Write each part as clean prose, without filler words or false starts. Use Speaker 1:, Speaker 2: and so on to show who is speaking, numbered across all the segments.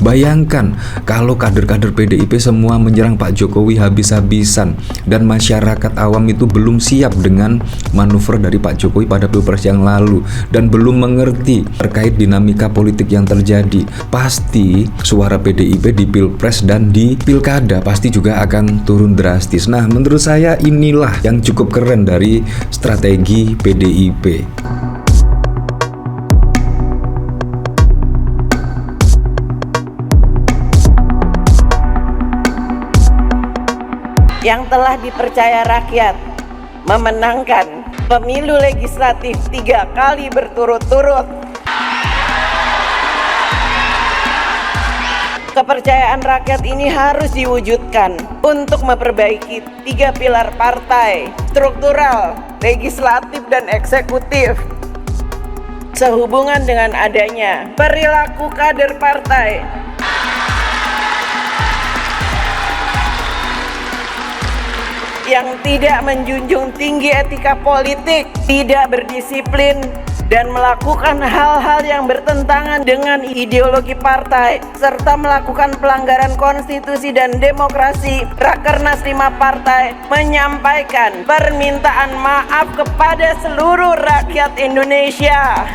Speaker 1: Bayangkan kalau kader-kader PDIP semua menyerang Pak Jokowi habis-habisan dan masyarakat awam itu belum siap dengan manuver dari Pak Jokowi pada Pilpres yang lalu dan belum mengerti terkait dinamika politik yang terjadi. Pasti suara PDIP di Pilpres dan di Pilkada pasti juga akan turun drastis. Nah, menurut saya inilah yang cukup keren dari strategi PDIP.
Speaker 2: Yang telah dipercaya rakyat memenangkan pemilu legislatif 3 kali berturut-turut. Kepercayaan rakyat ini harus diwujudkan untuk memperbaiki 3 pilar partai, struktural, legislatif, dan eksekutif. Sehubungan dengan adanya perilaku kader partai yang tidak menjunjung tinggi etika politik, tidak berdisiplin, dan melakukan hal-hal yang bertentangan dengan ideologi partai, serta melakukan pelanggaran konstitusi dan demokrasi, Rakernas 5 Partai menyampaikan permintaan maaf kepada seluruh rakyat Indonesia.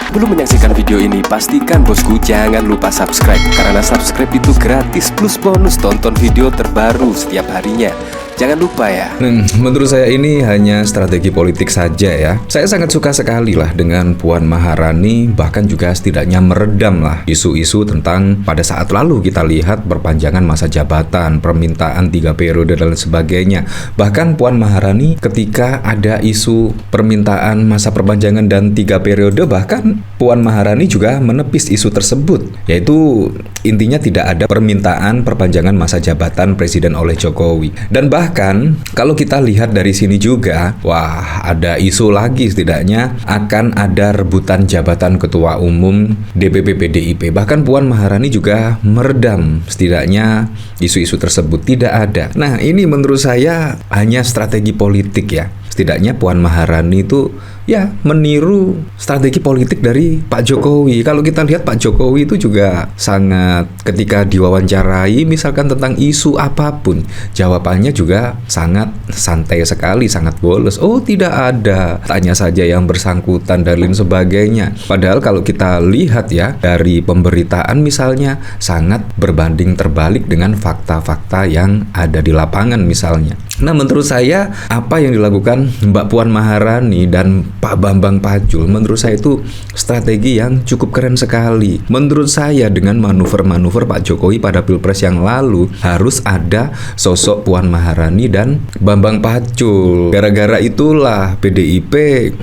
Speaker 3: Belum menyaksikan video ini, pastikan bosku jangan lupa subscribe, karena subscribe itu gratis plus bonus tonton video terbaru setiap harinya. Jangan lupa ya.
Speaker 1: Menurut saya ini hanya strategi politik saja ya. Saya sangat suka sekali lah dengan Puan Maharani, bahkan juga setidaknya meredam lah isu-isu tentang pada saat lalu kita lihat perpanjangan masa jabatan, permintaan 3 periode dan sebagainya. Bahkan Puan Maharani ketika ada isu permintaan masa perpanjangan dan 3 periode, bahkan Puan Maharani juga menepis isu tersebut, yaitu intinya tidak ada permintaan perpanjangan masa jabatan presiden oleh Jokowi. Dan bahkan kalau kita lihat dari sini juga, wah, ada isu lagi setidaknya akan ada rebutan jabatan ketua umum DPP PDIP. Bahkan Puan Maharani juga meredam setidaknya isu-isu tersebut, tidak ada. Nah, ini menurut saya hanya strategi politik ya. Setidaknya Puan Maharani itu ya meniru strategi politik dari Pak Jokowi. Kalau kita lihat Pak Jokowi itu juga sangat, ketika diwawancarai misalkan tentang isu apapun, jawabannya juga sangat santai sekali, sangat bolos. Oh, tidak ada, tanya saja yang bersangkutan dan lain sebagainya. Padahal kalau kita lihat ya dari pemberitaan misalnya sangat berbanding terbalik dengan fakta-fakta yang ada di lapangan misalnya. Nah, menurut saya apa yang dilakukan Mbak Puan Maharani dan Pak Bambang Pacul, menurut saya itu strategi yang cukup keren sekali. Menurut saya dengan manuver-manuver Pak Jokowi pada Pilpres yang lalu harus ada sosok Puan Maharani dan Bambang Pacul. Gara-gara itulah PDIP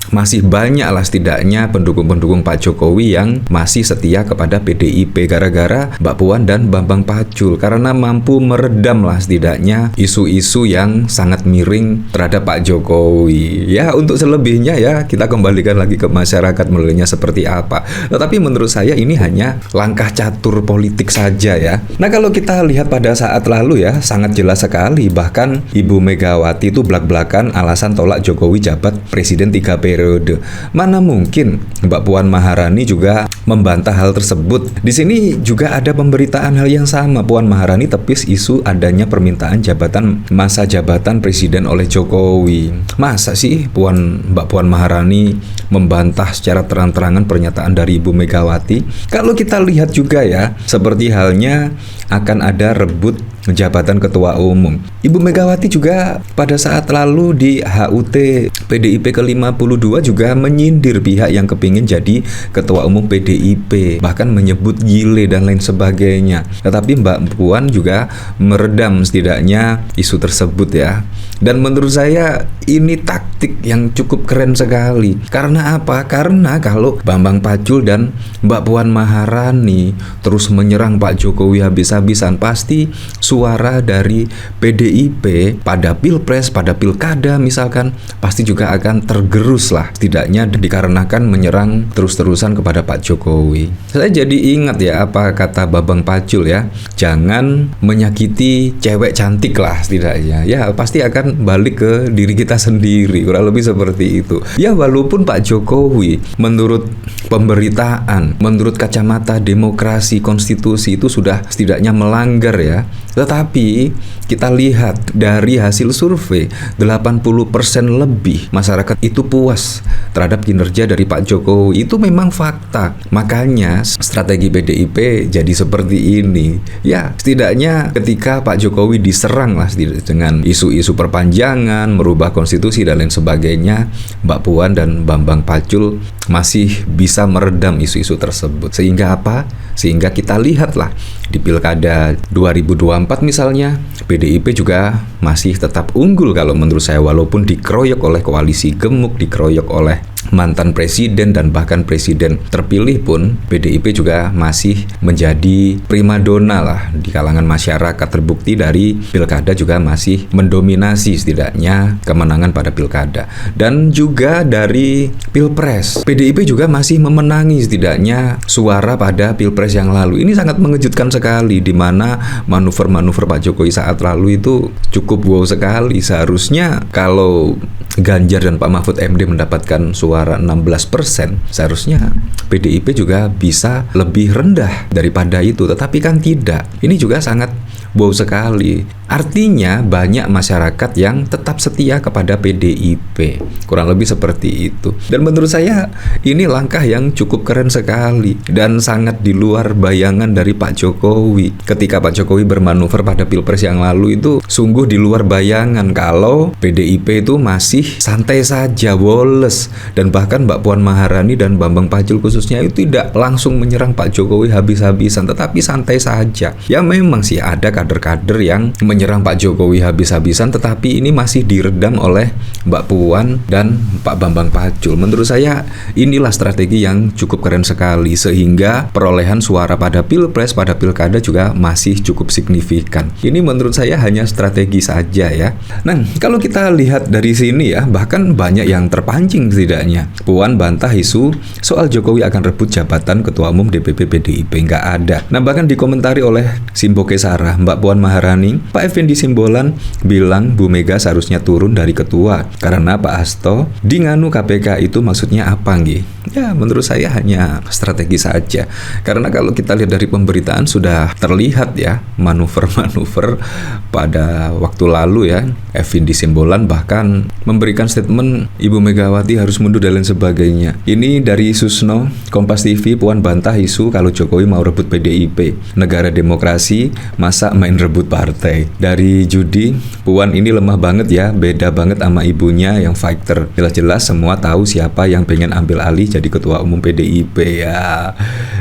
Speaker 1: masih banyak lah setidaknya pendukung-pendukung Pak Jokowi yang masih setia kepada PDIP gara-gara Mbak Puan dan Bambang Pacul, karena mampu meredam lah setidaknya isu-isu yang sangat miring terhadap Pak Jokowi. Ya, untuk selebihnya ya kita kembalikan lagi ke masyarakat menilainya seperti apa. Tetapi menurut saya ini hanya langkah catur politik saja ya. Nah, kalau kita lihat pada saat lalu ya sangat jelas sekali, bahkan Ibu Megawati itu belak-belakan alasan tolak Jokowi jabat presiden 3 periode. Mana mungkin Mbak Puan Maharani juga membantah hal tersebut. Di sini juga ada pemberitaan hal yang sama. Puan Maharani tepis isu adanya permintaan jabatan masa jabatan presiden oleh Jokowi. Masa sih Mbak Puan Maharani membantah secara terang-terangan pernyataan dari Ibu Megawati? Kalau kita lihat juga ya, seperti halnya akan ada rebut jabatan ketua umum. Ibu Megawati juga pada saat lalu di HUT PDIP ke-52 juga menyindir pihak yang kepingin jadi ketua umum PDIP, bahkan menyebut gile dan lain sebagainya. Tetapi Mbak Puan juga meredam setidaknya isu tersebut ya. Dan menurut saya ini taktik yang cukup keren sekali. Karena apa? Karena kalau Bambang Pacul dan Mbak Puan Maharani terus menyerang Pak Jokowi habis-habisan, pasti suara dari PDIP pada pilpres, pada pilkada misalkan, pasti juga akan tergerus lah, setidaknya dikarenakan menyerang terus-terusan kepada Pak Jokowi. Saya jadi ingat ya apa kata Bambang Pacul ya, jangan menyakiti cewek cantik lah setidaknya. Ya pasti akan balik ke diri kita sendiri, kurang lebih seperti itu. Ya walaupun Pak Jokowi menurut pemberitaan, menurut kacamata demokrasi, konstitusi itu sudah setidaknya melanggar ya, tetapi kita lihat dari hasil survei 80% lebih masyarakat itu puas terhadap kinerja dari Pak Jokowi. Itu memang fakta. Makanya strategi PDIP jadi seperti ini. Ya setidaknya ketika Pak Jokowi diserang lah dengan isu-isu perpanjangan, merubah konstitusi dan lain sebagainya, Mbak Puan dan Bambang Pacul masih bisa meredam isu-isu tersebut. Sehingga apa? Sehingga kita lihatlah di pilkada 2024 misalnya, PDIP juga masih tetap unggul kalau menurut saya, walaupun dikeroyok oleh koalisi gemuk, dikeroyok oleh mantan presiden dan bahkan presiden terpilih pun, PDIP juga masih menjadi primadona lah di kalangan masyarakat. Terbukti dari pilkada juga masih mendominasi setidaknya kemenangan pada pilkada. Dan juga dari pilpres, PDIP juga masih memenangi setidaknya suara pada pilpres yang lalu. Ini sangat mengejutkan sekali, di mana manuver-manuver Pak Jokowi saat lalu itu cukup wow sekali. Seharusnya kalau Ganjar dan Pak Mahfud MD mendapatkan suara 16%, seharusnya PDIP juga bisa lebih rendah daripada itu, tetapi kan tidak. Ini juga sangat wow sekali. Artinya banyak masyarakat yang tetap setia kepada PDIP. Kurang lebih seperti itu. Dan menurut saya ini langkah yang cukup keren sekali dan sangat di luar bayangan dari Pak Jokowi. Ketika Pak Jokowi bermanuver pada pilpres yang lalu itu sungguh di luar bayangan kalau PDIP itu masih santai saja, woles. Dan bahkan Mbak Puan Maharani dan Bambang Pacul khususnya itu tidak langsung menyerang Pak Jokowi habis-habisan, tetapi santai saja. Ya memang sih ada kader-kader yang menyerang Pak Jokowi habis-habisan, tetapi ini masih diredam oleh Mbak Puan dan Pak Bambang Pacul. Menurut saya inilah strategi yang cukup keren sekali, sehingga perolehan suara pada pilpres, pada pilkada juga masih cukup signifikan. Ini menurut saya hanya strategi saja ya. Nah, kalau kita lihat dari sini ya, bahkan banyak yang terpancing setidaknya. Puan bantah isu soal Jokowi akan rebut jabatan Ketua Umum DPP PDIP, nggak ada. Nah, bahkan dikomentari oleh Simboke Sarah, Mbak Puan Maharani, Pak Effendi Simbolon bilang Bu Mega seharusnya turun dari ketua karena Pak Hasto di nganu KPK itu maksudnya apa nggih? Ya menurut saya hanya strategi saja, karena kalau kita lihat dari pemberitaan sudah terlihat ya manuver-manuver pada waktu lalu ya. Effendi Simbolon bahkan memberikan statement Ibu Megawati harus mundur dan lain sebagainya. Ini dari Susno, Kompas TV. Puan bantah isu kalau Jokowi mau rebut PDIP. Negara demokrasi, masa main rebut partai. Dari Judi, Puan ini lemah banget ya, beda banget sama ibunya yang fighter. Jelas-jelas semua tahu siapa yang pengen ambil alih jadi ketua umum PDIP ya.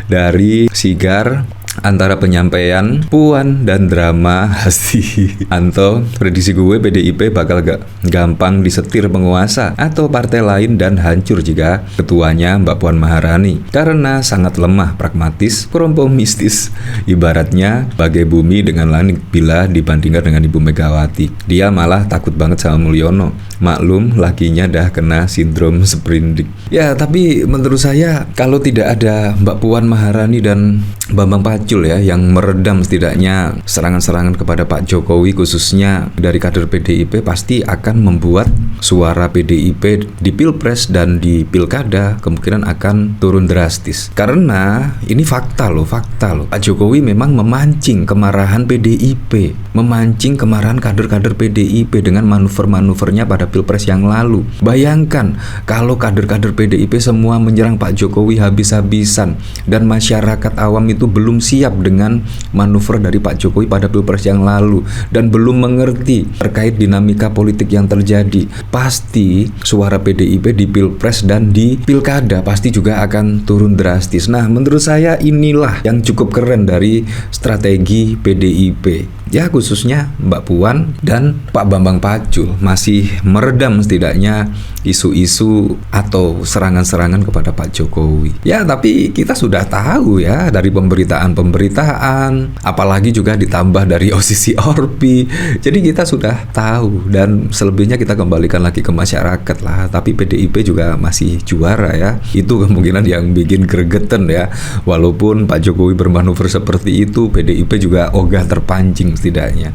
Speaker 1: Dari Sigar, antara penyampaian Puan dan drama Hasti Anto, prediksi gue PDIP bakal gampang disetir penguasa atau partai lain dan hancur jika ketuanya Mbak Puan Maharani karena sangat lemah, pragmatis, kompromistis, ibaratnya bagai bumi dengan langit bila dibandingkan dengan Ibu Megawati. Dia malah takut banget sama Mulyono, maklum lakinya dah kena sindrom sprindik. Ya tapi menurut saya kalau tidak ada Mbak Puan Maharani dan Bambang Pacul ya yang meredam setidaknya serangan-serangan kepada Pak Jokowi khususnya dari kader PDIP, pasti akan membuat suara PDIP di pilpres dan di pilkada kemungkinan akan turun drastis. Karena ini fakta loh. Pak Jokowi memang memancing kemarahan PDIP, memancing kemarahan kader-kader PDIP dengan manuver-manuvernya pada pilpres yang lalu. Bayangkan kalau kader-kader PDIP semua menyerang Pak Jokowi habis-habisan dan masyarakat awam itu belum siap dengan manuver dari Pak Jokowi pada pilpres yang lalu dan belum mengerti terkait dinamika politik yang terjadi, pasti suara PDIP di pilpres dan di pilkada pasti juga akan turun drastis. Nah, menurut saya inilah yang cukup keren dari strategi PDIP. ya khususnya Mbak Puan dan Pak Bambang Pacul masih meredam setidaknya isu-isu atau serangan-serangan kepada Pak Jokowi. Ya, tapi kita sudah tahu ya dari pemberitaan, apalagi juga ditambah dari OCC Orpi. Jadi kita sudah tahu, dan selebihnya kita kembalikan lagi ke masyarakat lah. Tapi PDIP juga masih juara ya. Itu kemungkinan yang bikin gregeten ya. Walaupun Pak Jokowi bermanuver seperti itu, PDIP juga ogah terpancing setidaknya.